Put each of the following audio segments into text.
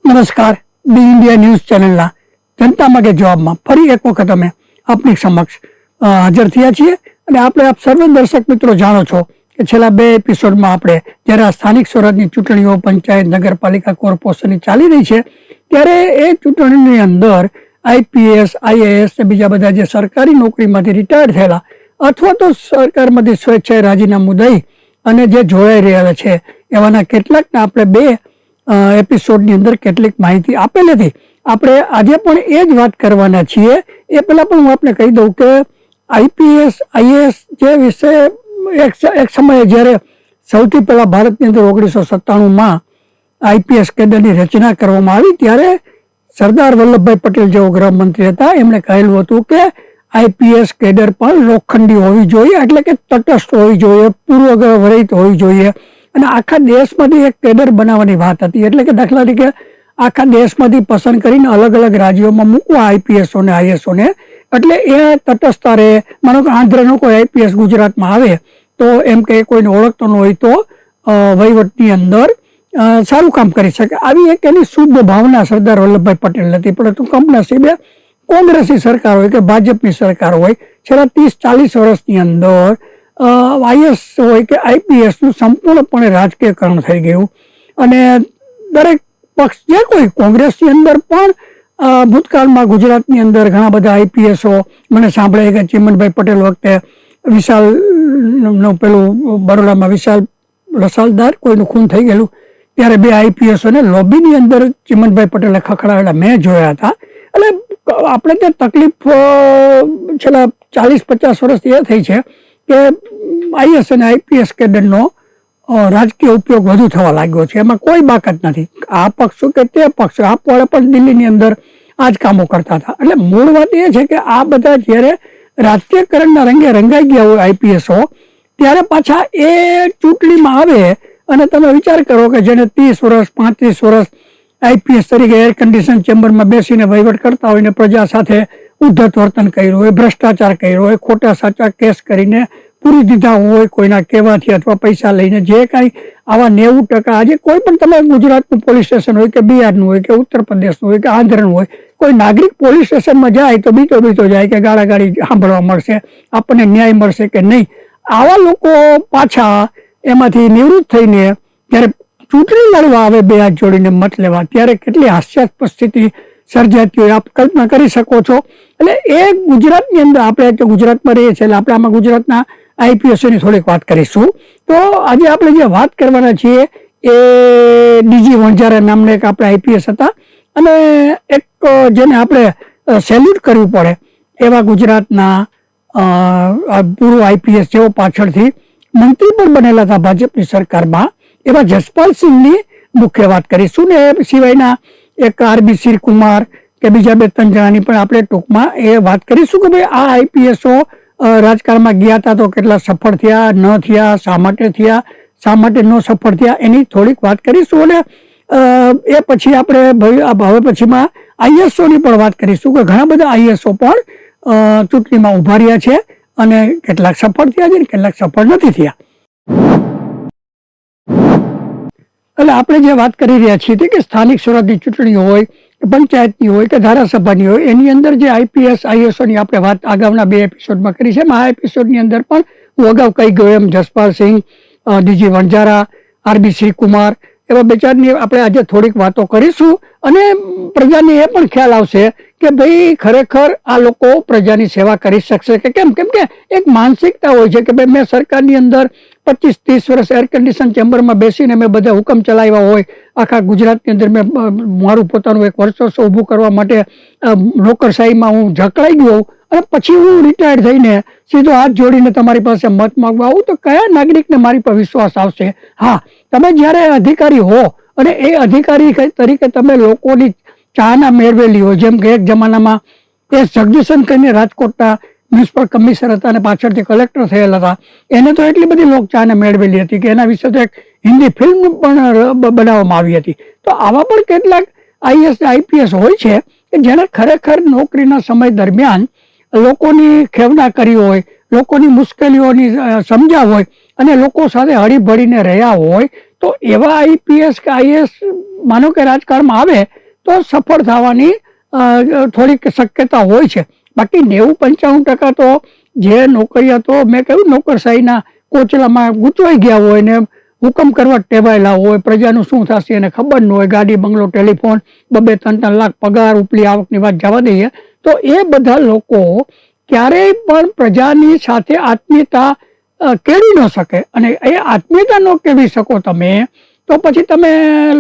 નમસ્કાર, the India news ચેનલના જનતા માટે જવાબમાં ફરી એક વખત અમે આપની સમક્ષ હાજર થયા છીએ. અને આપણે આપ સર્વે દર્શક મિત્રો જાણો છો કે છેલ્લા 2 એપિસોડમાં આપણે જ્યારે આ સ્થાનિક સ્વરાજની ચૂંટણીઓ પંચાયત, નગરપાલિકા, કોર્પોરેશનની ચાલી રહી છે ત્યારે એ ચૂંટણીની અંદર આઈપીએસ, આઈએએસ ને બીજા બધા જે સરકારી નોકરીમાંથી રિટાયર થયેલા અથવા તો સરકારમાંથી સ્વેચ્છાએ રાજીનામું દઈ અને જે જોડાઈ રહ્યા છે એવાના કેટલાકને આપણે 2 એપિસોડની અંદર કેટલીક માહિતી આપેલી હતી. આપણે આજે પણ એ જ વાત કરવાના છીએ. એ પહેલાં પણ હું આપને કહી દઉં કે આઈપીએસ, આઈએએસ જે વિશે એક સમયે જ્યારે સૌથી પહેલાં ભારતની અંદર 1997માં આઈપીએસ કેડરની રચના કરવામાં આવી ત્યારે સરદાર વલ્લભભાઈ પટેલ જેવો ગૃહમંત્રી હતા, એમણે કહેલું હતું કે આઈપીએસ કેડર પણ લોખંડી હોવી જોઈએ, એટલે કે તટસ્થ હોવી જોઈએ, પૂર્વગ્રહરહિત હોવી જોઈએ અને આખા દેશમાંથી એક કેડર બનાવવાની વાત હતી. એટલે કે દાખલા તરીકે આખા દેશમાંથી પસંદ કરીને અલગ અલગ રાજ્યોમાં મૂકવા આઈપીએસઓને, આઈએસઓને, એટલે એ તટસ્થતા રહે. માનો કે આંધ્રનો કોઈ આઈપીએસ ગુજરાતમાં આવે તો એમ કે કોઈને ઓળખતો ન હોય તો વહીવટની અંદર સારું કામ કરી શકે. આવી એક એની શુદ્ધ ભાવના સરદાર વલ્લભભાઈ પટેલ હતી. પરંતુ કમનસીબે કોંગ્રેસી સરકાર હોય કે ભાજપની સરકાર હોય, છેલ્લા 30-40 વર્ષની અંદર આઈએસ હોય કે આઈપીએસનું સંપૂર્ણપણે રાજકીયકરણ થઈ ગયું અને દરેક પક્ષ જે કોઈ કોંગ્રેસની અંદર પણ ભૂતકાળમાં ગુજરાતની અંદર ઘણા બધા આઈપીએસો મને સાંભળે કે ચીમનભાઈ પટેલ વખતે વિશાલનું પેલું બરોડામાં વિશાલ રસાલદાર કોઈનું ખૂન થઈ ગયેલું ત્યારે 2 આઈપીએસોને લોબીની અંદર ચીમનભાઈ પટેલે ખખડાવેલા મેં જોયા હતા. એટલે આપણે ત્યાં તકલીફ છેલ્લા 40-50 વર્ષથી એ થઈ છે કે આઈએસ અને આઈપીએસ કેડરનો રાજકીય ઉપયોગ વધુ થવા લાગ્યો છે. એમાં કોઈ બાકાત નથી. આ પક્ષ કે તે પક્ષ, આપવાળા પણ દિલ્હીની અંદર આ જ કામો કરતા હતા. એટલે મૂળ વાત એ છે કે આ બધા જ્યારે રાજકીયકરણના રંગે રંગાઈ ગયા હોય આઈપીએસઓ, ત્યારે પાછા એ ચૂંટણીમાં આવે અને તમે વિચાર કરો કે જેને 30 વર્ષ 35 વર્ષ આઈપીએસ તરીકે એર કન્ડિશન ચેમ્બરમાં બેસીને વહીવટ કરતા હોય ને પ્રજા સાથે ઉદ્ધત વર્તન કર્યું હોય, ભ્રષ્ટાચાર કર્યો હોય, ખોટા સાચા કેસ કરીને પૂરી દીધા હોય કોઈના કહેવાથી અથવા પૈસા લઈને, જે કાંઈ આવા 90% આજે કોઈ પણ તમે ગુજરાતનું પોલીસ સ્ટેશન હોય કે બિહારનું હોય કે ઉત્તર પ્રદેશનું હોય કે આંધ્રનું હોય, કોઈ નાગરિક પોલીસ સ્ટેશનમાં જાય તો બીતો જાય કે ગાળાગાળી સાંભળવા મળશે, આપણને ન્યાય મળશે કે નહીં. આવા લોકો પાછા એમાંથી નિવૃત્ત થઈને જ્યારે ચૂંટણી લડવા આવે 2 હાથ જોડીને મત લેવા, ત્યારે કેટલી હાસ્યાસ્પદ સ્થિતિ સર્જાતી હોય આપ કલ્પના કરી શકો છો. એટલે એ ગુજરાતની અંદર આપણે તો ગુજરાતમાં રહીએ છીએ એટલે આપણે આમાં ગુજરાતના આઈપીએસની થોડીક વાત કરીશું. તો આજે આપણે જે વાત કરવાના છીએ એ ડીજી વણઝારા નામના એક આપણે આઈપીએસ હતા અને એક જેને આપણે સેલ્યુટ કરવું પડે એવા ગુજરાતના પૂર્વ આઈપીએસ જેવો પાછળથી મંત્રી પણ બનેલા હતા ભાજપની સરકારમાં, એવા જસપાલસિંહની મુખ્ય વાત કરીશું. ને એ સિવાયના એક આરબી શ્રીકુમાર કે બીજા 2-3 જણાની પણ આપણે ટૂંકમાં એ વાત કરીશું કે ભાઈ આ આઈપીએસઓ રાજકારણમાં ગયા હતા તો કેટલા સફળ થયા, ન થયા, શા માટે થયા, શા માટે ન સફળ થયા, એની થોડીક વાત કરીશું. અને એ પછી આપણે હવે પછીમાં આઈએસઓની પણ વાત કરીશું કે ઘણા બધા આઈએસઓ પણ ચૂંટણીમાં ઉભા રહ્યા છે અને કેટલાક સફળ થયા છે ને કેટલાક સફળ નથી થયા. એટલે આપણે જે વાત કરી રહ્યા છીએ કે સ્થાનિક સ્વરાજની ચૂંટણીઓ હોય કે પંચાયતની હોય કે ધારાસભાની હોય, એની અંદર જે આઈપીએસ, આઈએસઓની આપણે વાત અગાઉના 2 એપિસોડમાં કરી છે. આ એપિસોડની અંદર પણ હું અગાઉ કહી ગયો એમ જસપાલસિંહ, ડીજી વણઝારા, આરબી શ્રીકુમાર એવા 2-4ની આપણે આજે થોડીક વાતો કરીશું અને પ્રજાને એ પણ ખ્યાલ આવશે કે ભાઈ ખરેખર આ લોકો પ્રજાની સેવા કરી શકશે કે કેમ. કેમ કે એક માનસિકતા હોય છે કે ભાઈ મેં સરકારની અંદર 25-30 વર્ષ એર કન્ડિશન ચેમ્બરમાં બેસીને મેં બધા હુકમ ચલાવ્યા હોય, આખા ગુજરાતની અંદર મેં મારું પોતાનું એક વર્ચસ્વ ઊભું કરવા માટે નોકરશાહીમાં હું ઝકડાઈ ગયો અને પછી હું રિટાયર થઈને સીધો હાથ જોડીને તમારી પાસે મત માંગવા આવું તો કયા નાગરિકને મારી પર વિશ્વાસ આવશે? હા, તમે જ્યારે અધિકારી હો અને એ અધિકારી તરીકે તમે લોકોની ચાહના મેળવેલી હોય, જેમ કે એક જમાનામાં એ જગદીશન કરીને રાજકોટના મ્યુનિસિપલ કમિશનર હતા અને પાછળથી કલેક્ટર થયેલા હતા, એને તો એટલી બધી લોકચાહના મેળવેલી હતી કે એના વિશે તો એક હિન્દી ફિલ્મ પણ બનાવવામાં આવી હતી. તો આવા પણ કેટલાક આઈએસ આઈપીએસ હોય છે કે જેને ખરેખર નોકરીના સમય દરમિયાન લોકોની ખેવના કરી હોય, લોકોની મુશ્કેલીઓની સમજ્યા હોય અને લોકો સાથે હળીભળીને રહ્યા હોય, તો એવા આઈપીએસ કે આઈએસ માનો કે રાજકારણમાં આવે તો સફળ થવાની થોડીક શક્યતા હોય છે. બાકી 90-95% તો જે નોકરિયાતો મેં કહ્યું નોકરશાહીના કોચલામાં ગૂંચવાઈ ગયા હોય ને હુકમ કરવા ટેવાયેલા હોય, પ્રજાનું શું થશે એને ખબર ન હોય, ગાડી બંગલો ટેલિફોન 2-3 લાખ પગાર ઉપલી આવકની વાત જવા દઈએ, તો એ બધા લોકો ક્યારેય પણ પ્રજાની સાથે આત્મીયતા કેળવી ન શકે. અને એ આત્મીયતા ન કેળવી શકો તમે તો પછી તમે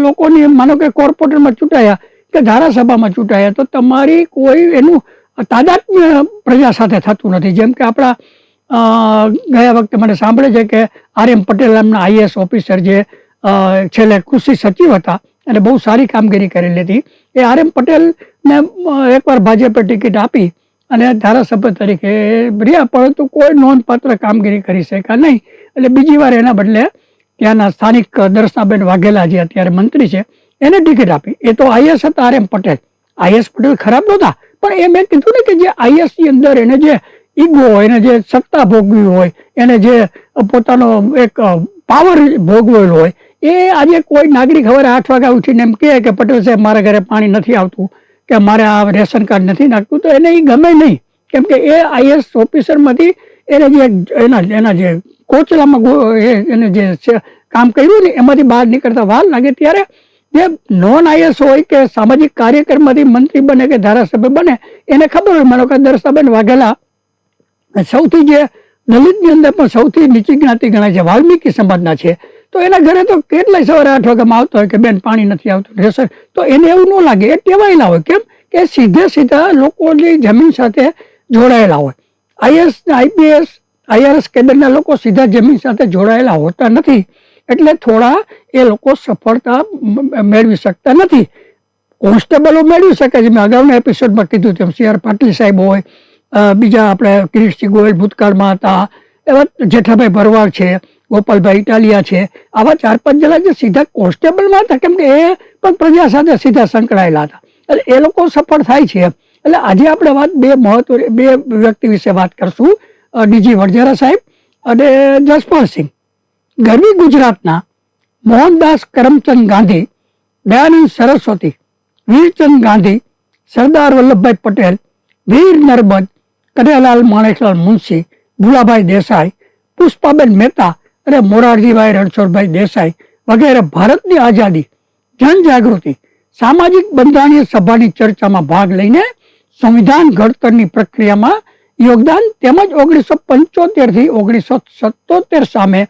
લોકોની માનો કે કોર્પોરેટરમાં ચૂંટાયા કે ધારાસભામાં ચૂંટાયા તો તમારી કોઈ એનું તાદાત્મ્ય પ્રજા સાથે થતું નથી. જેમ કે આપણા ગયા વખતે મને સાંભળે છે કે RM પટેલ નામના આઈએએસ ઓફિસર જે છેલ્લે કૃષિ સચિવ હતા અને બહુ સારી કામગીરી કરેલી હતી, એ RM પટેલને એકવાર ભાજપે ટિકિટ આપી અને ધારાસભ્ય તરીકે રહ્યા, પરંતુ કોઈ નોંધપાત્ર કામગીરી કરી શક્યા નહીં. એટલે બીજી વાર એના બદલે ત્યાંના સ્થાનિક દર્શનાબેન વાઘેલા જે અત્યારે મંત્રી છે એને ટિકિટ આપી. એ તો આઈએસ હતા RM પટેલ. આઈએસ પટેલ ખરાબ નહોતા, પણ એ મેં કીધું ને કે જે આઈએસ ની અંદર એને જે ઈગો હોય, એને જે સત્તા ભોગવી હોય, એને જે પોતાનો એક પાવર ભોગવેલો હોય, એ આજે કોઈ નાગરિક હવે 8 વાગ્યા ઉઠીને એમ કહે કે પટેલ સાહેબ મારા ઘરે પાણી નથી આવતું કે મારે આ રેશન કાર્ડ નથી નાખતું, તો એને એ ગમે નહીં. કેમ કે એ આઈએસ ઓફિસરમાંથી એને જે એના જે કોચલામાં એને જે કામ કર્યું ને એમાંથી બહાર નીકળતા વાર લાગે. ત્યારે જે નોન આઈએસ હોય કે સામાજિક કાર્યકરમાંથી મંત્રી બને કે ધારાસભ્ય બને એને ખબર હોય. માનો કે દર્શનાબેન વાઘેલા સૌથી જે દલિતની અંદર પણ સૌથી નીચી જ્ઞાતિ ગણાય છે, વાલ્મીકી સમાજના છે, તો એના ઘરે તો કેટલાય સવારે 8 વાગ્યામાં આવતો હોય કે બેન પાણી નથી આવતું રેશન, તો એને એવું ન લાગે. એ ટેવાયેલા હોય. કેમ કે સીધા લોકોની જમીન સાથે જોડાયેલા હોય. આઈએસ આઈપીએસ IRS કેડરના લોકો સીધા જમીન સાથે જોડાયેલા હોતા નથી, એટલે થોડા એ લોકો સફળતા મેળવી શકતા નથી. કોન્સ્ટેબલો મેળવી શકે છે. મેં અગાઉના એપિસોડમાં કીધું તેમ CR પાટીલ સાહેબ હોય, બીજા આપણે કિરીટસિંહ ગોયલ ભૂતકાળમાં હતા, એવા જેઠાભાઈ ભરવાડ છે, ગોપાલભાઈ ઇટાલિયા છે, આવા 4-5 જણા જે સીધા કોન્સ્ટેબલમાં હતા, કેમ કે એ પણ પ્રજા સાથે સીધા સંકળાયેલા હતા, એટલે એ લોકો સફળ થાય છે. એટલે આજે આપણે વાત બે વ્યક્તિ વિશે વાત કરશું, DG વડજારા સાહેબ અને જસપાલસિંહ. ગરવી ગુજરાતના મોહનદાસ કરમચંદ ગાંધી, દયાનંદ સરસ્વતી, વીરચંદ ગાંધી, સરદાર વલ્લભભાઈ પટેલ, વીર નર્મદ, કનૈયાલાલ માણેકલાલ મુનશી, ભુલાભાઈ દેસાઈ, પુષ્પાબેન મહેતા અને મોરારજીભાઈ રણછોડભાઈ દેસાઈ વગેરે ભારતની આઝાદી, જનજાગૃતિ, સામાજિક બંધારણીય સભાની ચર્ચામાં ભાગ લઈને સંવિધાન ઘડતરની પ્રક્રિયામાં યોગદાન તેમજ 1975 થી 1977 સામે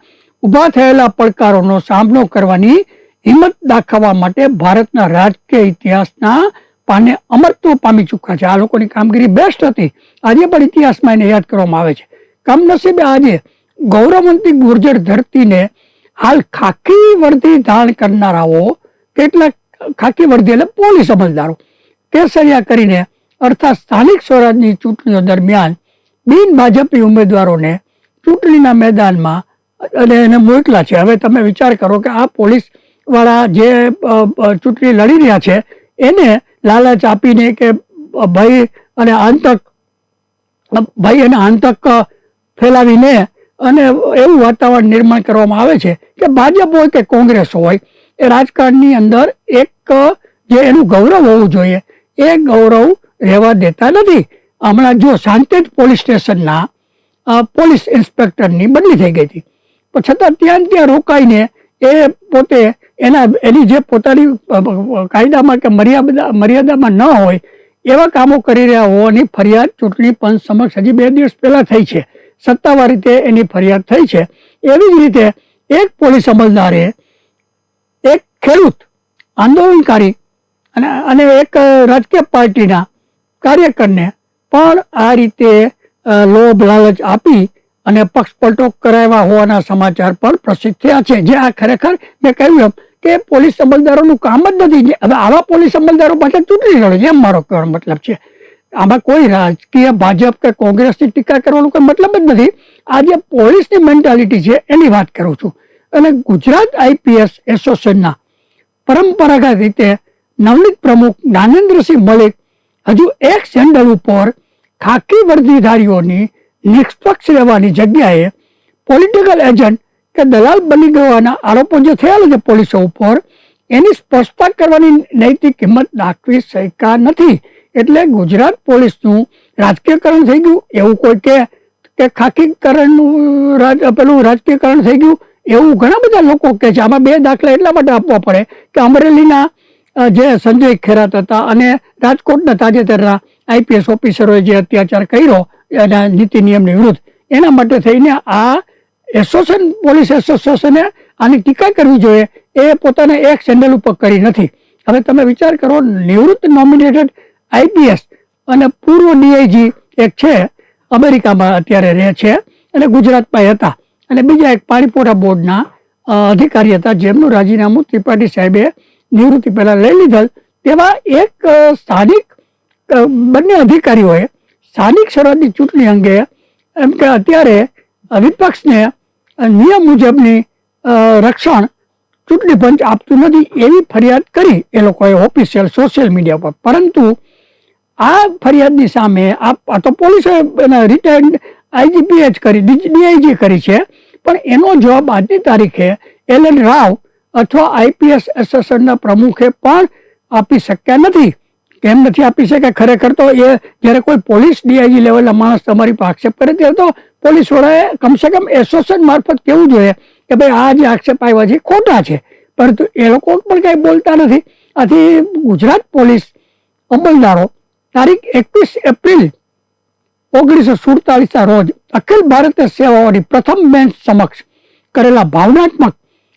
ઉભા થયેલા પડકારોનો સામનો કરવાની હિંમત દાખવવા માટે ભારતના રાજકીય ઇતિહાસના પાને અમરત્વ પામી ચૂક્યા છે. આ લોકોની કામગીરી બેસ્ટ હતી. આજે પણ ઇતિહાસમાં એને યાદ કરવામાં આવે છે. કમનસીબે આજે ગૌરવવંતી ગુર્જર ધરતીને હાલ ખાખી વર્દી ધારણ કરનારાઓ, કેટલાક ખાખી વર્દી એટલે પોલીસ અમલદારો કેસરિયા કરીને અર્થાત સ્થાનિક સ્વરાજની ચૂંટણીઓ દરમિયાન બિન ભાજપી ઉમેદવારોને ચૂંટણીના મેદાનમાં અને એને મોકલા છે. હવે તમે વિચાર કરો કે આ પોલીસ વાળા જે ચૂંટણી લડી રહ્યા છે એને લાલચ આપીને કે ભય અને આતંક ફેલાવીને અને એવું વાતાવરણ નિર્માણ કરવામાં આવે છે કે ભાજપ હોય કે કોંગ્રેસ હોય, એ રાજકારણની અંદર એક જે એનું ગૌરવ હોવું જોઈએ એ ગૌરવ રહેવા દેતા નથી. હમણાં જો સાંતેજ પોલીસ સ્ટેશનના પોલીસ ઇન્સ્પેક્ટરની બદલી થઈ ગઈ હતી, પણ છતાં ત્યાં રોકાઈને એ પોતે એની જે પોતાની કાયદામાં કે મર્યાદામાં ન હોય એવા કામો કરી રહ્યા હોવાની ફરિયાદ ચૂંટણી પંચ સમક્ષ હજી 2 દિવસ પહેલા થઈ છે. સત્તાવાર રીતે એની ફરિયાદ થઈ છે. એવી જ રીતે એક પોલીસ અમલદારે એક ખેડૂત આંદોલનકારી અને એક રાજકીય પાર્ટીના કાર્યકરને પણ આ રીતે લોભ લાલચ આપી અને પક્ષપલટો કરાવ્યા હોવાના સમાચાર પણ પ્રસિદ્ધ થયા છે. જે આ ખરેખર મેં કહ્યું એમ કે પોલીસ અમલદારોનું કામ જ નથી. હવે આવા પોલીસ અમલદારો પાસે ચૂંટણી લડે છે એમ મારો કહેવાનો મતલબ છે. આમાં કોઈ રાજકીય ભાજપ કે કોંગ્રેસની ટીકા કરવાનો કોઈ મતલબ જ નથી. આ જે પોલીસની મેન્ટાલિટી છે એની વાત કરું છું. અને ગુજરાત IPS એસોસિએશનના પરંપરાગત રીતે નવનીત પ્રમુખ જ્ઞાનેન્દ્રસિંહ મલિક હજુ એક સેન્ડલ ઉપર ખાકી વર્દીધારીઓની નિષ્પક્ષ રહેવાની જગ્યાએ પોલિટિકલ એજન્ટ કે દલાલ બની ગવાના આરોપો જે થયેલા છે પોલીસો ઉપર, એની સ્પષ્ટતા કરવાની નૈતિક હિંમત દાખવી શક્યા નથી. એટલે ગુજરાત પોલીસનું રાજકીયકરણ થઈ ગયું એવું કોઈ કે ખાકીકરણનું પેલું રાજકીયકરણ થઈ ગયું એવું ઘણા બધા લોકો કહે છે. આમાં 2 દાખલા એટલા માટે આપવા પડે કે અમરેલીના જે સંજય ખેરાત હતા અને રાજકોટના તાજેતરના IPS ઓફિસરોએ જે અત્યાચાર કર્યો એના નીતિ નિયમની વિરુદ્ધ, એના માટે થઈને આ પોલીસ એસોસિએશને આની ટીકા કરવી જોઈએ. એ પોતાના એક ચેનલ ઉપર કરી નથી. હવે તમે વિચાર કરો, નિવૃત્ત નોમિનેટેડ IPS અને પૂર્વ DIG એક છે અમેરિકામાં અત્યારે રહે છે અને ગુજરાતમાં હતા, અને બીજા એક પાણીપુરા બોર્ડના અધિકારી હતા જેમનું રાજીનામું ત્રિપાઠી સાહેબે નિવૃત્તિ પહેલા લઈ લીધેલ. તેવા એક સ્થાનિક બંને અધિકારીઓએ સ્થાનિક સ્વરાજની ચૂંટણી અંગે એમ કે અત્યારે વિપક્ષને નિયમ મુજબની રક્ષણ ચૂંટણી પંચ આપતું નથી એવી ફરિયાદ કરી એ લોકોએ ઓફિશિયલ સોશિયલ મીડિયા પર. પરંતુ આ ફરિયાદની સામે આ તો પોલીસે રિટાયર્ડ IGP જ કરી, DIG કરી છે, પણ એનો જવાબ આજની તારીખે LN રાવ અથવા IPS એસોસિએશનના પ્રમુખે પણ આપી શક્યા નથી. કેમ નથી આપી શકે? ખરેખર તો એ જ્યારે કોઈ પોલીસ DIG લેવલના માણસ તમારી પર આક્ષેપ કરે ત્યારે તો પોલીસ વડાએ કમસે કમ એસોસિએશન મારફત કહેવું જોઈએ કે ભાઈ આ જે આક્ષેપ આવ્યા છે ખોટા છે, પરંતુ એ લોકો પણ કંઈ બોલતા નથી. આથી ગુજરાત પોલીસ અમલદારો તારીખ 21 એપ્રિલ 1947 રોજ અખિલ ભારતીય સેવાઓની પ્રથમ બેન્ચ સમક્ષ કરેલા ભાવનાત્મક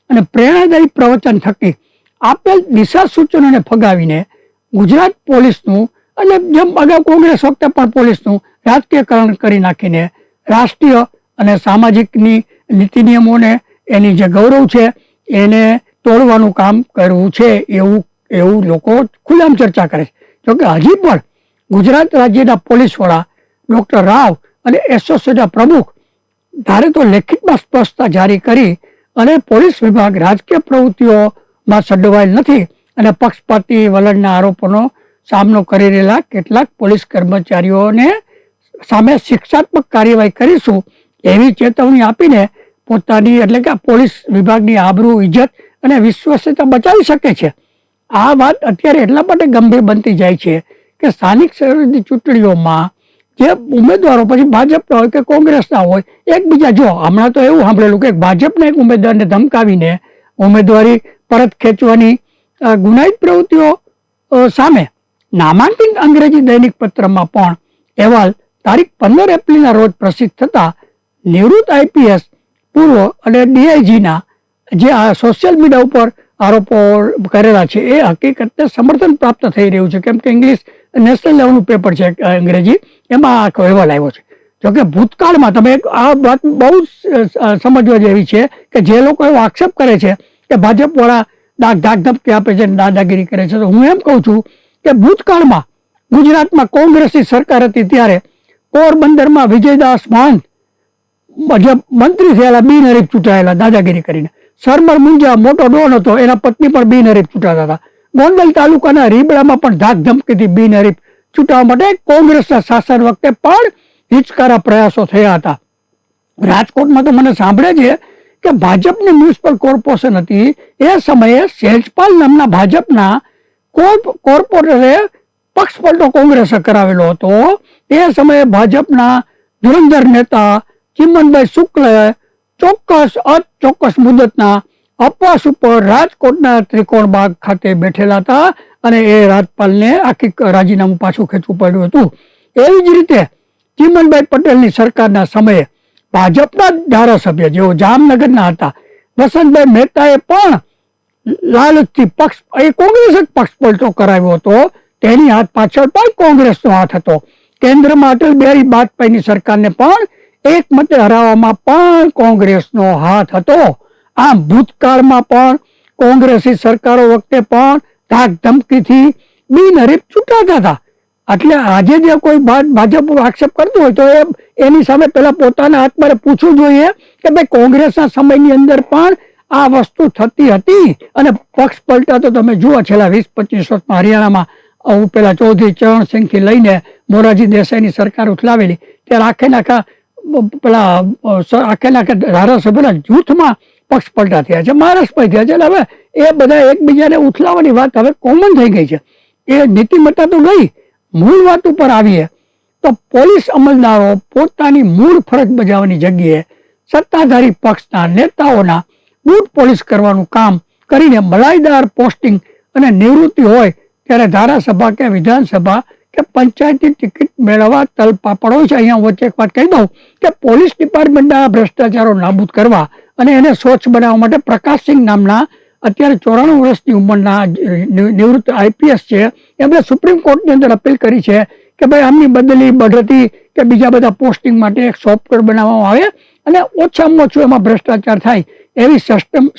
અને પ્રેરણાદાયી પ્રવચન થકી આપેલ દિશા સૂચનોને ફગાવીને ગુજરાત પોલીસનું અને જેમ અગાઉ કોંગ્રેસ વખતે પણ પોલીસનું રાજકીયકરણ કરી નાખીને રાષ્ટ્રીય અને સામાજિકની નીતિ નિયમોને એની જે ગૌરવ છે એને તોડવાનું કામ કરવું છે એવું લોકો ખુલ્લામ ચર્ચા કરે છે. જોકે હજી પણ ગુજરાત રાજ્યના પોલીસ વડા ડોક્ટર રાવ અને એસોસિએશનના પ્રમુખ ધારે તો લેખિતમાં સ્પષ્ટતા જારી કરી અને પોલીસ વિભાગ રાજકીય પ્રવૃત્તિઓમાં સંડોવાયેલ નથી અને પક્ષપાતી વલણના આરોપોનો સામનો કરી રહેલા કેટલાક પોલીસ કર્મચારીઓને સામે શિક્ષાત્મક કાર્યવાહી કરીશું એવી ચેતવણી આપીને પોતાની એટલે કે પોલીસ વિભાગની આબરૂ, ઇજ્જત અને વિશ્વસનીયતા બચાવી શકે છે. આ વાત અત્યારે એટલા માટે ગંભીર બનતી જાય છે કે સ્થાનિક સ્વરાજની ચૂંટણીઓમાં જે ઉમેદવારો પછી ભાજપના હોય કે કોંગ્રેસના હોય એકબીજા, જો હમણાં તો એવું સાંભળેલું કે ભાજપના એક ઉમેદવારને ધમકાવીને ઉમેદવારી પરત ખેંચવાની ગુનાહિત પ્રવૃત્તિઓ સામે નામાંકિત અંગ્રેજી દૈનિક પત્રમાં પણ અહેવાલ તારીખ 15 એપ્રિલના રોજ પ્રસિદ્ધ થતા નિવૃત્ત IPS પૂર્વ અને DIGના જે આ સોશિયલ મીડિયા ઉપર આરોપો કરેલા છે એ હકીકતને સમર્થન પ્રાપ્ત થઈ રહ્યું છે. કેમ કે ઇંગ્લિશ નેશનલ લેવલનું પેપર છે અંગ્રેજી, એમાં આખો અહેવાલ આવ્યો છે. જોકે ભૂતકાળમાં તમે આ વાત બહુ સમજવા જેવી છે કે જે લોકો એવો આક્ષેપ કરે છે કે ભાજપવાળા ધાક ધમકી આપે છે, દાદાગીરી કરે છે, તો હું એમ કહું છું કે ભૂતકાળમાં ગુજરાતમાં કોંગ્રેસની સરકાર હતી ત્યારે પોરબંદરમાં વિજયદાસ મહંત જે મંત્રી થયેલા બિનહરીફ ચૂંટાયેલા દાદાગીરી કરીને, સરમર મુંજા મોટો ડોન હતો, એના પત્ની પણ બિનહરીફ ચૂંટાતા હતા. ગોંડલ તાલુકાના રીબડામાં પણ ધાક ધમકીથી બિનહરીફ ચૂંટવા માટે કોંગ્રેસના શાસન વખતે પણ હિચકારા પ્રયાસો થયા હતા. રાજકોટમાં તો મને સાંભળે છે કે ભાજપની મ્યુનિસિપલ કોર્પોરેશન હતી એ સમયે સેજપાલ નામના ભાજપના કોર્પોરેટરે પક્ષપલટો કોંગ્રેસે કરાવેલો હતો. તે સમયે ભાજપના ધુરંધર નેતા ચિમનભાઈ શુક્લએ અચોક્કસ મુદતના અપવાસ ઉપર રાજકોટના ત્રિકોણબાગ ખાતે બેઠેલા હતા અને એ રાજપાલને આખી રાજીનામું પાછું ખેંચવું પડ્યું હતું. એવી જ રીતે ચિમનભાઈ પટેલની સરકારના સમયે ભાજપના ધારાસભ્ય જેઓ જામનગરના હતા વસંતભાઈ મહેતાએ પણ લાલચથી કોંગ્રેસે પક્ષપલટો કરાવ્યો હતો. તેની હાથ પાછળ પણ કોંગ્રેસનો હાથ હતો. કેન્દ્રમાં અટલ બિહારી વાજપેયીની સરકારને પણ એક મતે હરાવવામાં પણ કોંગ્રેસનો હાથ હતો. આમ ભૂતકાળમાં પણ કોંગ્રેસી સરકારો વખતે પણ ધાક ધમકીથી બિનહરીફ ચૂંટાતા હતા. એટલે આજે જે કોઈ ભાજપ આક્ષેપ કરતું હોય તો એની સામે પેલા પોતાના હાથમાં પૂછવું જોઈએ કે ભાઈ કોંગ્રેસના સમયની અંદર પણ આ વસ્તુ થતી હતી અને પક્ષ પલટા તો તમે જુઓ છેલ્લા 20-25 વર્ષમાં હરિયાણામાં પેલા ચૌધરી ચરણસિંહથી લઈને મોરારજી દેસાઈની સરકાર ઉથલાવેલી ત્યારે આખે નાખા ધારાસભ્યના જૂથમાં પક્ષ પલટા થયા છે, મહારાષ્ટ્રમાં થયા છે. એટલે હવે એ બધા એકબીજાને ઉથલાવવાની વાત હવે કોમન થઈ ગઈ છે. એ નીતિમત્તા તો ગઈ. મૂળ વાત ઉપર આવીએ તો પોલીસ અમલદારો પોતાની મૂળ ફરજ બજાવવાની જગ્યાએ સત્તાધારી પક્ષના નેતાઓના બૂટ પોલીસ કરવાનું કામ કરીને મલાઈદાર પોસ્ટિંગ અને નિવૃત્તિ હોય ત્યારે ધારાસભા કે વિધાનસભા કે પંચાયતની ટિકિટ મેળવવા તલપાપડ હોય છે. અહીંયા વચ્ચે એક વાત કહી દઉં કે પોલીસ ડિપાર્ટમેન્ટના ભ્રષ્ટાચારો નાબૂદ કરવા અને એને સ્વચ્છ બનાવવા માટે પ્રકાશસિંહ નામના અત્યારે 94 વર્ષની ઉંમરના નિવૃત્ત આઈપીએસ છે, એમણે સુપ્રીમ કોર્ટની અંદર અપીલ કરી છે કે ભાઈ આમની બદલી બઢતી કે બીજા બધા પોસ્ટિંગ માટે એક સોફ્ટવેર બનાવવામાં આવે અને ઓછામાં ઓછું એમાં ભ્રષ્ટાચાર થાય એવી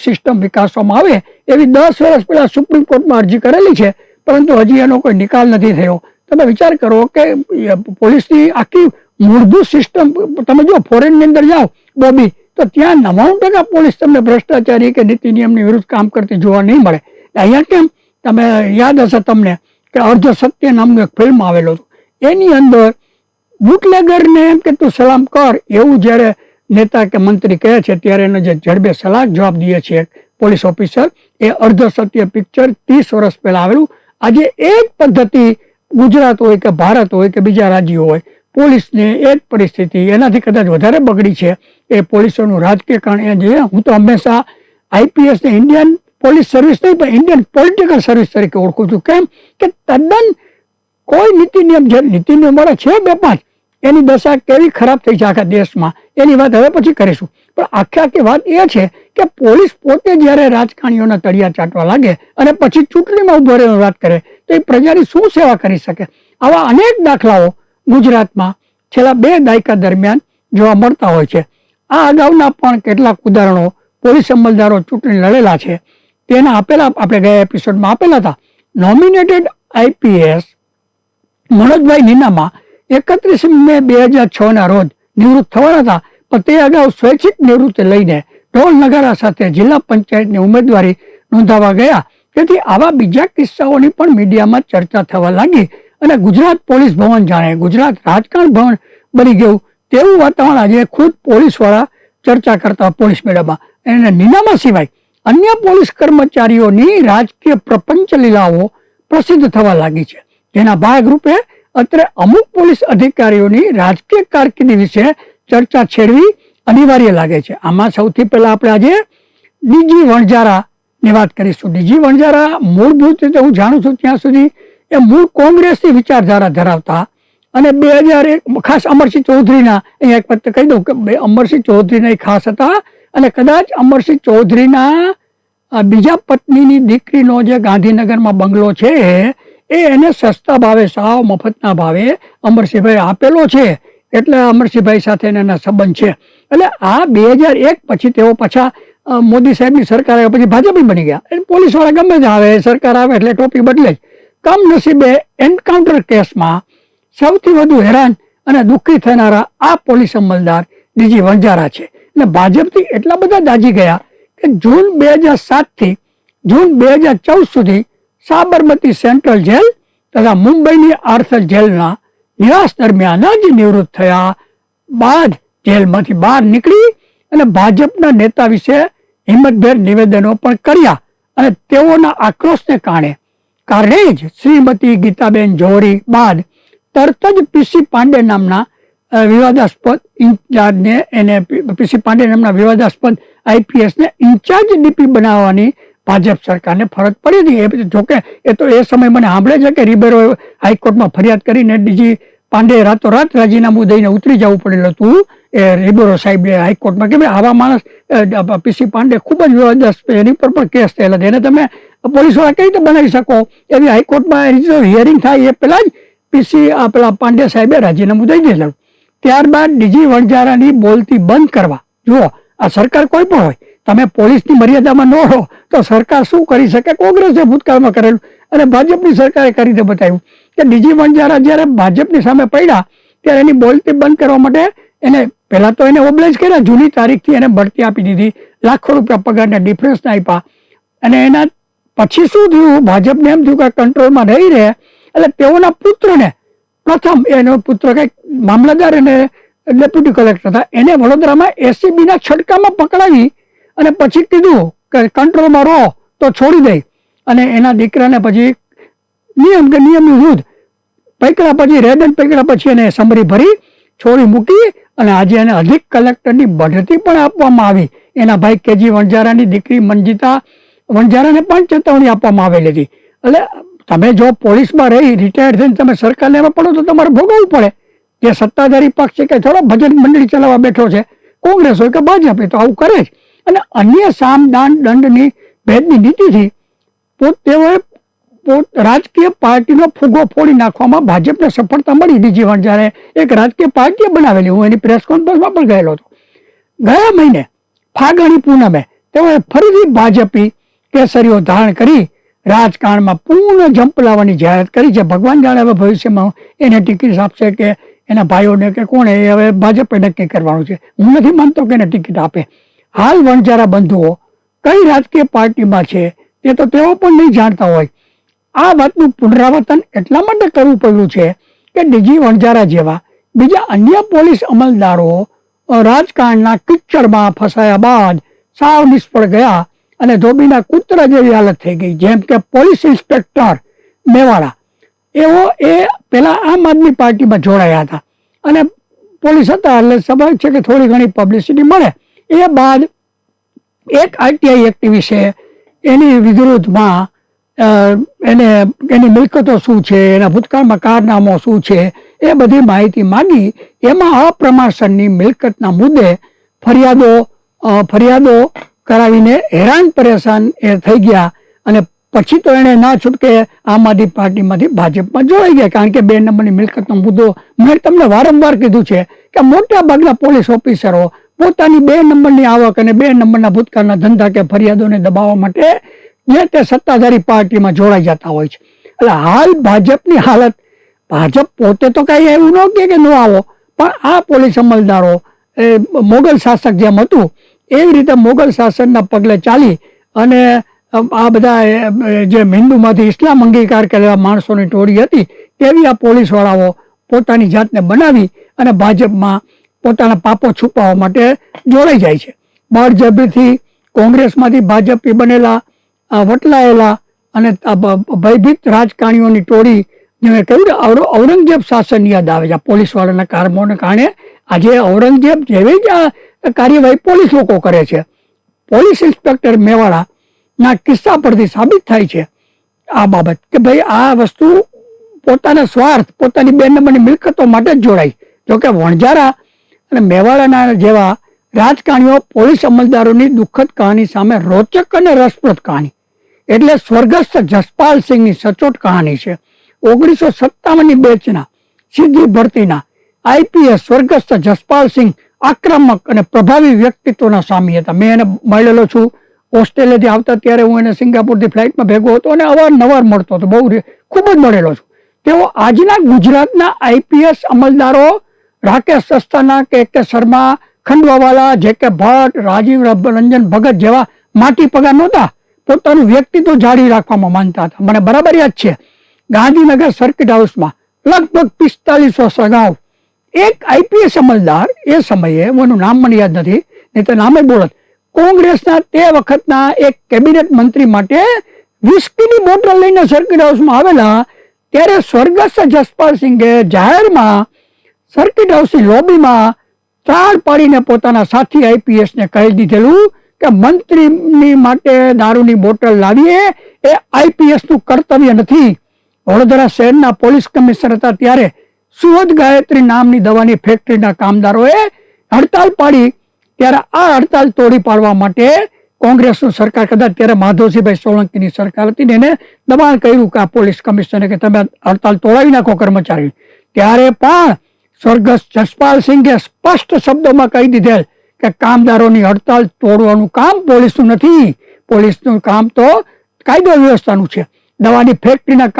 સિસ્ટમ વિકાસવામાં આવે. એવી 10 વર્ષ પહેલા સુપ્રીમ કોર્ટમાં અરજી કરેલી છે, પરંતુ હજી એનો કોઈ નિકાલ નથી થયો. તમે વિચાર કરો કે પોલીસની આખી મૂળભૂત સિસ્ટમ તમે જો ફોરેનની અંદર જાઓ બોબી, તો ત્યાં 99% પોલીસ તમને ભ્રષ્ટાચારી કે નીતિ નિયમની વિરુદ્ધ કામ કરતી જોવા નહીં મળે. અહીંયા કેમ, તમે યાદ હશે તમને કે અર્ધ સત્ય નામનું એક ફિલ્મ આવેલો હતું, એની અંદર બુટલેગરને એમ કે તું સલામ કર એવું જ્યારે નેતા કે મંત્રી કહે છે ત્યારે એનો જે જડબે સલાહ જવાબ દે છે પોલીસ ઓફિસર, એ અર્ધ સત્ય પિક્ચર 30 વર્ષ પહેલા આવેલું. આજે એ જ પદ્ધતિ ગુજરાત હોય કે ભારત હોય કે બીજા રાજ્યો હોય, પોલીસને એ જ પરિસ્થિતિ એનાથી કદાચ વધારે બગડી છે. એ પોલીસોનું રાજકીય કારણ એ છે. હું તો હંમેશા આઈપીએસ ને ઇન્ડિયન પોલીસ સર્વિસ નહીં પણ ઇન્ડિયન પોલિટિકલ સર્વિસ તરીકે ઓળખું છું. કેમ કે તદ્દન કોઈ નીતિ નિયમ, જે નીતિ નિયમ વાળા છે 2-5, એની દશા કેવી ખરાબ થઈ છે આખા દેશમાં, એની વાત હવે પછી કરીશું. પણ આખી વાત એ છે કે પોલીસ પોતે જ્યારે રાજકારણીઓના તળિયા ચાટવા લાગે અને પછી ચૂંટણીમાં ઉભો રહેવાની વાત કરે તો એ પ્રજાની શું સેવા કરી શકે? આવા અનેક દાખલાઓ ગુજરાતમાં છેલ્લા 2 દાયકા દરમિયાન જોવા મળતા હોય છે. આ અગાઉના પણ કેટલાક ઉદાહરણો પોલીસ અમલદારો ચૂંટણી લડેલા છે તેના આપેલા, આપણે ગયા એપિસોડમાં આપેલા હતા. નોમિનેટેડ આઈપીએસ મનોજભાઈ નીનામા 31 મે 2006 ના રોજ નિવૃત્ત થવાના હતા, પણ તે અગાઉ સ્વૈચ્છિક નિવૃત્તિ લઈને ઢોલ નગારા સાથે જિલ્લા પંચાયતની ઉમેદવારી નોંધાવા ગયા. તેથી આવા બીજા કિસ્સાઓની પણ મીડિયામાં ચર્ચા થવા લાગી અને ગુજરાત પોલીસ ભવન જાણે ગુજરાત રાજકારણ ભવન બની ગયું તેવું વાતાવરણ આજે ખુદ પોલીસવાળા ચર્ચા કરતા પોલીસ મેળામાં. અને નીનામા સિવાય અન્ય પોલીસ કર્મચારીઓની રાજકીય પ્રપંચ લીલાઓ પ્રસિદ્ધ થવા લાગી છે, જેના ભાગરૂપે અત્યારે અમુક પોલીસ અધિકારીઓની રાજકીય કારકિર્દી વિશે ચર્ચા છેડવી અનિવાર્ય લાગે છે. આમાં સૌથી પહેલા આપણે આજે ડીજી વણજારા ની વાત કરીશું. ડીજી વણજારા મૂળભૂત રીતે હું જાણું છું ત્યાં સુધી એ મૂળ કોંગ્રેસની વિચારધારા ધરાવતા અને 2001 ખાસ અમરસિંહ ચૌધરીના, અહીંયા એક વાત કહી દઉં કે અમરસિંહ ચૌધરીના ખાસ હતા અને કદાચ અમરસિંહ ચૌધરીના બીજા પત્નીની દીકરીનો જે ગાંધીનગરમાં બંગલો છે એ એને સસ્તા ભાવે, સાવ મફતના ભાવે અમરસિંહભાઈ આપેલો છે, એટલે અમરસિંહભાઈ સાથે એના સંબંધ છે. એટલે આ 2001 પછી તેઓ પાછા મોદી સાહેબની સરકાર આવ્યા પછી ભાજપી બની ગયા. પોલીસ વાળા ગમે તે આવે, સરકાર આવે એટલે ટોપી બદલે જ. કમનસીબે એન્કાઉન્ટર કેસમાં સૌથી વધુ હેરાન અને દુઃખી થનારા આ પોલીસ અમલદાર ડીજી વણજારા છે. અને ભાજપથી એટલા બધા દાજી ગયા કે જૂન 2007 થી જૂન 2014 સુધી સાબરમતી સેન્ટ્રલ જેલ તથા મુંબઈની આર્થર જેલના નિવાસ દરમિયાન જ નિવૃત્ત થયા બાદ જેલમાંથી બહાર નીકળી અને ભાજપના નેતા વિશે હિંમતભેર નિવેદનો પણ કર્યા અને તેઓના આક્રોશને કારણે જ શ્રીમતી ગીતાબેન જોહરી બાદ તરત જ પીસી પાંડે નામના વિવાદાસ્પદ ઇન્ચાર્જને પીસી પાંડે નામના વિવાદાસ્પદ આઈપીએસને ઇન્ચાર્જ ડીપી બનાવવાની ભાજપ સરકારને ફરજ પડી હતી. જોકે એ તો એ સમય મને સાંભળે છે કે રિબેરો હાઈકોર્ટમાં ફરિયાદ કરીને ડીજી પાંડે રાતોરાત રાજીનામું દઈને ઉતરી જવું પડેલું હતું એ રિબેરો સાહેબે હાઈકોર્ટમાં. કે આવા માણસ પીસી પાંડે ખૂબ જ વિવાદાસ્પદ, એની પર પણ કેસ થયેલા એને તમે પોલીસવાળા કઈ રીતે બનાવી શકો? એવી હાઈકોર્ટમાં હિયરિંગ થાય એ પહેલા જ પીસી પેલા પાંડે સાહેબે રાજીનામું દઈ દીધેલું. ત્યારબાદ ડીજી વણજારાની બોલતી બંધ કરવા, જુઓ આ સરકાર કોઈ પણ હોય, તમે પોલીસની મર્યાદામાં ન રહો તો સરકાર શું કરી શકે? કોંગ્રેસે ભૂતકાળમાં કરેલું અને ભાજપની સરકારે કરી રીતે બતાવ્યું કે ડીજી વણજારા જ્યારે ભાજપની સામે પડ્યા ત્યારે એની બોલતી બંધ કરવા માટે એને પહેલા તો એને ઓબ્લાઇઝ કર્યા, જૂની તારીખથી એને બઢતી આપી દીધી, લાખો રૂપિયા પગારના ડિફરન્સ આપ્યા. અને એના પછી શું થયું? ભાજપને એમ થયું કે કંટ્રોલમાં નહીં રહે એટલે તેઓના પુત્રને, પ્રથમ એનો પુત્ર કંઈક મામલતદાર અને ડેપ્યુટી કલેક્ટર હતા, એને વડોદરામાં એસીબીના છટકામાં પકડાવી અને પછી કીધું કે કંટ્રોલમાં રહો તો છોડી દઈ, અને એના દીકરાને પછી નિયમની વિરુદ્ધ પકડ્યા, પછી રેડન પકડ્યા, પછી એને સમરી ભરી છોડી મૂકી, અને આજે એને અધિક કલેક્ટરની બઢતી પણ આપવામાં આવી. એના ભાઈ કેજી વણજારાની દીકરી મંજીતા વણજારાને પણ ચેતવણી આપવામાં આવેલી હતી. એટલે તમે જો પોલીસમાં રહી રિટાયર્ડ થઈને તમે સરકાર લેવા પડો તો તમારે ભોગવવું પડે. જે સત્તાધારી પક્ષ છે કે થોડો ભજન મંડળી ચલાવવા બેઠો છે, કોંગ્રેસ હોય કે ભાજપ તો આવું કરે જ. અને અન્ય સામ દાન દંડની ભેદની નીતિથી તેઓએ રાજકીય પાર્ટીનો ફુગો ફોડી નાખવામાં ભાજપને સફળતા મળી. બીજી વાર જ્યારે એક રાજકીય પાર્ટીએ બનાવેલી, હું એની પ્રેસ કોન્ફરન્સમાં પણ ગયેલો હતો. ગયા મહિને ફાગણી પૂનમે તેઓએ ફરીથી ભાજપી કેસરીઓ ધારણ કરી રાજકારણમાં પૂર્ણ જંપ લાવવાની જાહેરાત કરી છે. ભગવાન જાણે હવે ભવિષ્યમાં એને ટિકિટ આપશે કે એના ભાઈઓને કે કોણે, એ હવે ભાજપે નક્કી કરવાનું છે. હું નથી માનતો કે એને ટિકિટ આપે. હાલ વણજારા બંધુઓ કઈ રાજકીય પાર્ટીમાં છે તે તો તેઓ પણ નહીં જાણતા હોય. આ વાતનું પુનરાવર્તન એટલા માટે કરવું પડ્યું છે કે ડીજી વણજારા જેવા બીજા અન્ય પોલીસ અમલદારો રાજકારણના કિચડમાં ફસાયા બાદ સાવ નિષ્ફળ ગયા અને ધોબીના કૂતરા જેવી હાલત થઈ ગઈ. જેમ કે પોલીસ ઇન્સ્પેક્ટર મેવાડા, એ પેલા આમ આદમી પાર્ટીમાં જોડાયા હતા અને પોલીસ હતા, એટલે સ્વાભાવિક છે કે થોડી ઘણી પબ્લિસિટી મળે. એ બાદ એક આરટીઆઈ એક્ટિવિસ્ટે એની વિરુદ્ધમાં એની મિલકતો શું છે, એના ભૂતકાળમાં કારનામો શું છે, એ બધી માહિતી માંગી. એમાં અપ્રમાણસરની મિલકતના મુદ્દે ફરિયાદો કરાવીને હેરાન પરેશાન એ થઈ ગયા, અને પછી તો એને ના છૂટકે આમ આદમી પાર્ટીમાંથી ભાજપમાં જોડાઈ ગયા. કારણ કે 2 નંબરની મિલકતનો મુદ્દો મેં તમને વારંવાર કીધું છે કે મોટા ભાગના પોલીસ ઓફિસરો પોતાની 2 નંબરની આવક અને 2 નંબરના ભૂતકાળના ધંધા કે ફરિયાદોને દબાવવા માટે જે તે સત્તાધારી પાર્ટીમાં જોડાઈ જતા હોય છે. એટલે હાલ ભાજપની હાલત, ભાજપ પોતે તો કઈ એવું ન કે ન આવો, પણ આ પોલીસ અમલદારો મોગલ શાસક જેમ હતું એવી રીતે મોગલ શાસનના પગલે ચાલી અને આ બધા જે હિન્દુમાંથી ઇસ્લામ અંગીકાર કરેલા માણસોની ટોળી હતી તેવી આ પોલીસ વાળાઓ પોતાની જાતને બનાવી અને ભાજપમાં પોતાના પાપો છુપાવવા માટે જોડાઈ જાય છે. બળજબરીથી કોંગ્રેસમાંથી ભાજપી બનેલા વટલાયેલા અને ભયભીત રાજકારણીઓની ટોળી, જેને કહ્યું ઔરંગઝેબ શાસન યાદ આવે છે. પોલીસ વાળાના કારણોને કારણે આજે ઔરંગઝેબ જેવી જ કાર્યવાહી પોલીસ લોકો કરે છે. પોલીસ ઇન્સ્પેક્ટર મેવાડા ના કિસ્સા પરથી સાબિત થાય છે આ બાબત કે ભાઈ આ વસ્તુ પોતાના સ્વાર્થ, પોતાની 2 નંબરની મિલકતો માટે જ જોડાઈ. જોકે વણજારા અને મેવાડાના જેવા રાજકારણીઓ પોલીસ અમલદારોની દુઃખદ કહાની સામે રોચક અને રસપ્રદ કહાની એટલે સ્વર્ગસ્થ જસપાલ સિંહની સચોટ કહાની છે. 1957ની બેચના સીધી ભરતીના આઈપીએસ સ્વર્ગસ્થ જસપાલ સિંહ આક્રમક અને પ્રભાવી વ્યક્તિત્વના સ્વામી હતા. મેં એને મળેલો છું. ઓસ્ટ્રેલિયાથી આવતા ત્યારે હું એને સિંગાપુરથી ફ્લાઇટમાં ભેગો હતો અને અવારનવાર મળતો હતો, બહુ ખૂબ જ મળેલો છું. તેઓ આજના ગુજરાતના આઈપીએસ અમલદારો રાકેશ અસ્થાના, કે શર્મા, ખંડવાવાલા, જે કે ભટ્ટ, રાજીવ રંજન ભગત જેવા માટી પગાર નહોતા, પોતાનું વ્યક્તિત્વ જાળવી રાખવામાં માનતા હતા. મને બરાબર યાદ છે, ગાંધીનગર સર્કિટ હાઉસમાં લગભગ 45 વર્ષ અગાઉ એક આઈપીએસ અમલદાર, એ સમયે એનું નામ મને યાદ નથી, નહીં તો નામે બોલત, કોંગ્રેસના તે વખતના એક કેબિનેટ મંત્રી માટે વિસ્કીની બોટલ લઈને સર્કિટ હાઉસમાં આવેલા. ત્યારે સ્વર્ગસ્થ જસપાલ સિંઘે જાહેરમાં સર્કિટ હાઉસની લોબીમાં ત્રાડ પાડીને પોતાના સાથી આઈપીએસને કહી દીધેલું કે મંત્રીની માટે દારૂની બોટલ લાવીએ એ આઈપીએસનું કર્તવ્ય નથી. વડોદરા શહેરના પોલીસ કમિશનર હતા ત્યારે સુહદ ગાયત્રી નામની દવાની ફેક્ટરીના કામદારોએ હડતાલ પાડી. ત્યારે આ હડતાલ તોડી પાડવા માટે કોંગ્રેસનું સરકાર, કદાચ ત્યારે માધવસિંહભાઈ સોલંકીની સરકાર હતી, એને દબાણ કર્યું કે આ પોલીસ કમિશનરે કે તમે હડતાલ તોડાવી નાખો કર્મચારી. ત્યારે પણ સ્વર્ગસ્થ જસપાલ સિંઘે સ્પષ્ટ શબ્દોમાં કહી દીધેલ કે કામદારોની હડતાલ તોડવાનું કામ પોલીસનું નથી. પોલીસનું કામ તો કાયદો વ્યવસ્થાનું છે. દવાની ફેક્ટરીના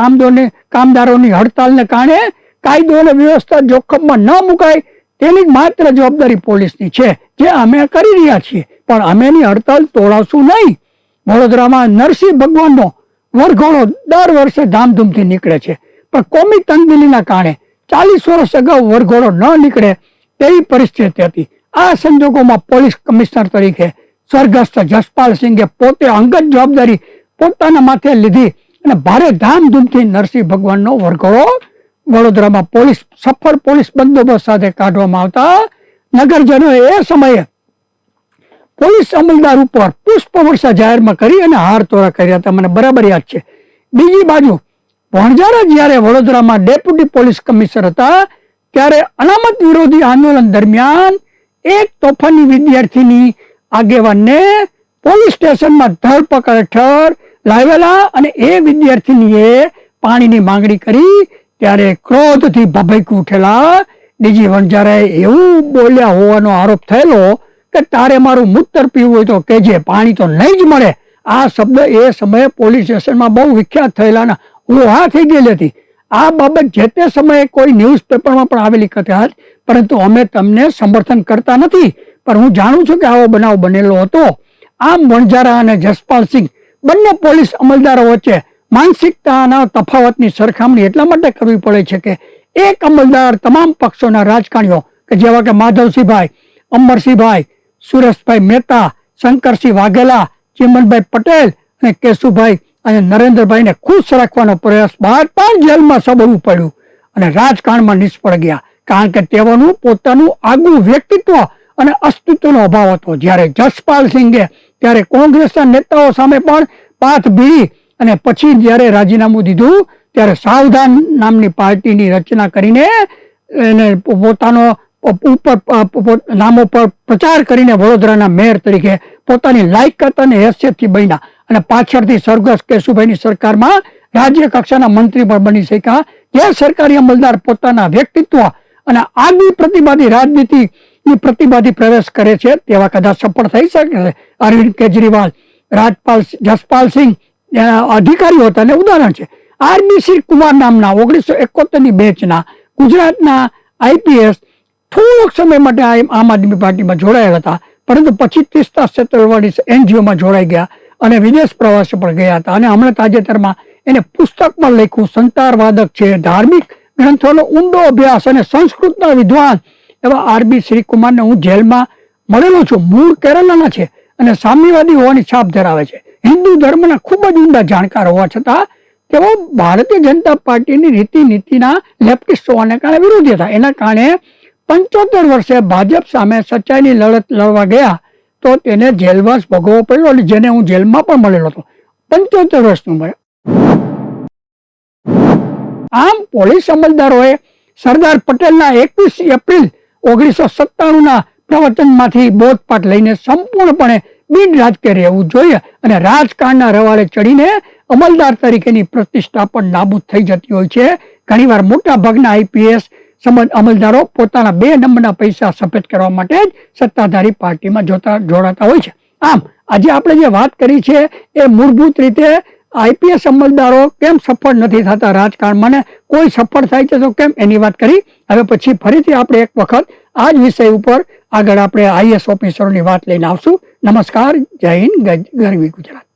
કામદારોની હડતાલને કારણે કાયદો અને વ્યવસ્થા જોખમમાં ન મુકાય તેની માત્ર જવાબદારી પોલીસની છે, જે અમે કરી રહ્યા છીએ. પણ અમે એની હડતાલ તોડાવશું નહીં. વડોદરામાં નરસિંહ ભગવાનનો વરઘોડો દર વર્ષે ધામધૂમથી નીકળે છે, પણ કોમી તંગદિલીના કારણે 40 વર્ષ અગાઉ વરઘોડો ન નીકળે તેવી પરિસ્થિતિ હતી. આ સંજોગોમાં પોલીસ કમિશનર તરીકે સ્વર્ગસ્થ જસપાલસિંહે પોતે અંગત જવાબદારી પોતાના માથે લીધી અને ભારે ધામધૂમથી નરસિંહ ભગવાનનો વરઘોડો વડોદરામાં સફળ પોલીસ બંદોબસ્ત સાથે કાઢવામાં આવતા નગરજનો એ સમયે પોલીસ અમલદાર ઉપર પુષ્પવર્ષા જાહેરમાં કરી અને હાર તોરા કર્યા હતા. મને બરાબર યાદ છે. બીજી બાજુ વણઝારા જ્યારે વડોદરામાં ડેપ્યુટી પોલીસ કમિશનર હતા ત્યારે અનામત વિરોધી આંદોલન દરમિયાન એક તોફાની વિદ્યાર્થીની આગેવાનને પોલીસ સ્ટેશનમાં ધરપકડ હેઠળ લાવેલા અને એ વિદ્યાર્થીનીએ પાણીની માંગણી કરી ત્યારે ક્રોધથી ભભૂકી ઉઠેલા ડીજી વણઝારાએ એવું બોલ્યા હોવાનો આરોપ થયેલો કે તારે મારું મૂત્ર પીવું હોય તો કહેજે, પાણી તો નહીં જ મળે. આ શબ્દ એ સમયે પોલીસ સ્ટેશનમાં બહુ વિખ્યાત થયેલા ઉહા થઈ ગયેલી હતી. આ બાબત જે તે સમયે કોઈ ન્યૂઝપેપરમાં પણ આવેલી કથા હતી, પરંતુ અમે તમને સમર્થન કરતા નથી, પણ હું જાણું છું કે આવો બનાવ બનેલો હતો. આમ વણઝારા અને જસપાલસિંહ બંને પોલીસ અમલદારો વચ્ચે માનસિકતાના તફાવતની સરખામણી એટલા માટે કરવી પડે છે કે એક અમલદાર તમામ પક્ષોના રાજકારણીઓ કે જેવા કે માધવસિંહભાઈ, અમરસિંહભાઈ, સુરેશભાઈ મહેતા, શંકરસિંહ વાઘેલા, ચિમનભાઈ પટેલ અને કેશુભાઈ અને નરેન્દ્રભાઈને ખુશ રાખવાનો પ્રયાસ બાદ પણ જેલમાં સબરવું પડ્યું અને રાજકારણમાં નિષ્ફળ ગયા, કારણ કે તેઓનું પોતાનું આગવું વ્યક્તિત્વ અને અસ્તિત્વનો અભાવ હતો. જ્યારે જસપાલસિંહે ત્યારે કોંગ્રેસના નેતાઓ સામે પણ પાથ ભીડી અને પછી જ્યારે રાજીનામું દીધું ત્યારે સાવધાન નામની પાર્ટીની રચના કરીને એને પોતાનો નામો પર પ્રચાર કરીને વડોદરાના મેયર તરીકે પોતાની લાયકાત અને હેસિયતથી બન્યા અને પાછળથી સ્વર્ગસ્થ કેશુભાઈની સરકારમાં રાજ્ય કક્ષાના મંત્રી પણ બની શક્યા. જે સરકારી અમલદાર પોતાના વ્યક્તિત્વ અને આગવી પ્રતિવાદી રાજનીતિની પ્રતિવાદી પ્રવેશ કરે છે તેવા કદાચ સફળ થઈ શકે છે. અરવિંદ કેજરીવાલ, જસપાલસિંહ અધિકારીઓ હતા અને ઉદાહરણ છે. આરબી શ્રી કુમાર નામના 1971ની બેચના ગુજરાતના આઈપીએસ થોડોક સમય માટે આમ આદમી પાર્ટીમાં જોડાયા હતા, પરંતુ પછી તીસ્તા ક્ષેત્રવાળી એનજીઓમાં જોડાઈ ગયા અને વિદેશ પ્રવાસે પણ ગયા હતા. અને હમણાં તાજેતરમાં એને પુસ્તકમાં લખ્યું, સંતારવાદક છે, ધાર્મિક ગ્રંથોનો ઊંડો અભ્યાસ અને સંસ્કૃતના વિદ્વાન એવા આરબી શ્રી કુમારને હું જેલમાં મળેલો છું. મૂળ કેરળના છે અને સામ્યવાદી હોવાની છાપ ધરાવે છે. હિન્દુ ધર્મના ખૂબ જ ઊંડા જાણકાર હોવા છતાં તેઓ ભારતીય જનતા પાર્ટીની રીતિ નીતિના લેફ્ટિસ્ટ હોવાને કારણે વિરોધી હતા. એના કારણે 75 વર્ષે ભાજપ સામે સચ્ચાઈની લડત લડવા ગયા તો તેને જેલવાસ ભોગવવો પડ્યો અને જેને હું જેલમાં પણ મળેલો હતો 75 વર્ષની ઉંમરે. આમ પોલીસ અમલદારોએ સરદાર પટેલના 21 એપ્રિલ 1997ના પ્રવચનમાંથી બોધપાઠ લઈને સંપૂર્ણપણે બિન રાજકીય રહેવું જોઈએ અને રાજકારણના રવાડે ચડીને અમલદાર તરીકેની પ્રતિષ્ઠા પણ નાબૂદ થઈ જતી હોય છે. ઘણીવાર મોટા ભાગના આઈપીએસ અમલદારો પોતાના 2 નંબરના પૈસા સફેદ કરવા માટે જ સત્તાધારી પાર્ટીમાં જોડાતા હોય છે. આમ આજે આપણે જે વાત કરી છે એ મૂળભૂત રીતે આઈપીએસ અમલદારો કેમ સફળ નથી થતા રાજકારણમાં ને કોઈ સફળ થાય છે તો કેમ, એની વાત કરી. હવે પછી ફરીથી આપણે એક વખત આ જ વિષય ઉપર આગળ આપણે આઈએસ ઓફિસરોની વાત લઈને આવશું. નમસ્કાર, જય હિન્દ, ગરવી ગુજરાત.